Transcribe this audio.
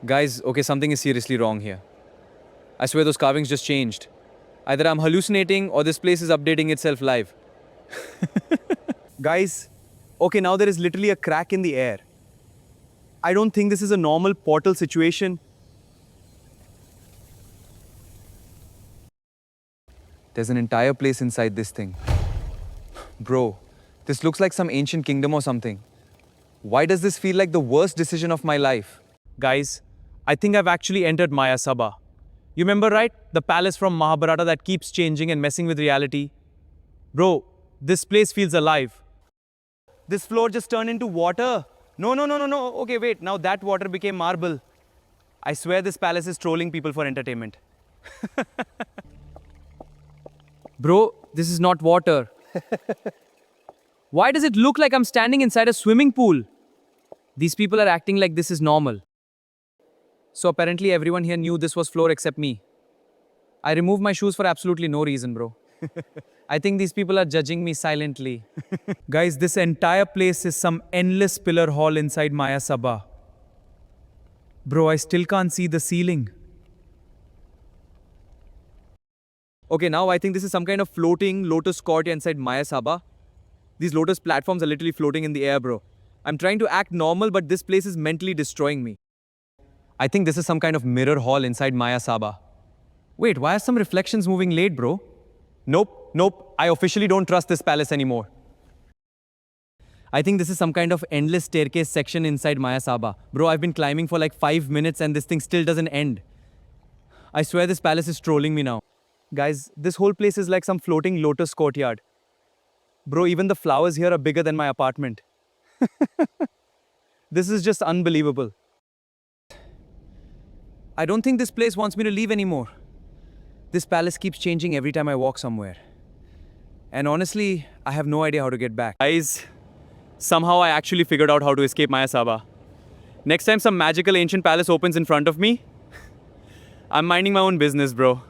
Guys, okay, something is seriously wrong here. I swear those carvings just changed. Either I'm hallucinating or this place is updating itself live. Guys, okay, now there is literally a crack in the air. I don't think this is a normal portal situation. There's an entire place inside this thing. Bro, this looks like some ancient kingdom or something. Why does this feel like the worst decision of my life? Guys, I think I've actually entered Maya Sabha. You remember, right? The palace from Mahabharata that keeps changing and messing with reality. Bro, this place feels alive. This floor just turned into water. No, no, no, no, no. Okay, wait. Now that water became marble. I swear this palace is trolling people for entertainment. Bro, this is not water. Why does it look like I'm standing inside a swimming pool? These people are acting like this is normal. So apparently everyone here knew this was floor except me. I removed my shoes for absolutely no reason, bro. I think these people are judging me silently. Guys, this entire place is some endless pillar hall inside Maya Sabha. Bro, I still can't see the ceiling. Okay, now I think this is some kind of floating lotus court inside Maya Sabha. These lotus platforms are literally floating in the air, bro. I'm trying to act normal, but this place is mentally destroying me. I think this is some kind of mirror hall inside Maya Sabha. Wait, why are some reflections moving late, bro? Nope, nope. I officially don't trust this palace anymore. I think this is some kind of endless staircase section inside Maya Sabha. Bro, I've been climbing for like 5 minutes and this thing still doesn't end. I swear this palace is trolling me now. Guys, this whole place is like some floating lotus courtyard. Bro, even the flowers here are bigger than my apartment. This is just unbelievable. I don't think this place wants me to leave anymore. This palace keeps changing every time I walk somewhere. And honestly, I have no idea how to get back. Guys, somehow I actually figured out how to escape Maya Sabha. Next time some magical ancient palace opens in front of me, I'm minding my own business, bro.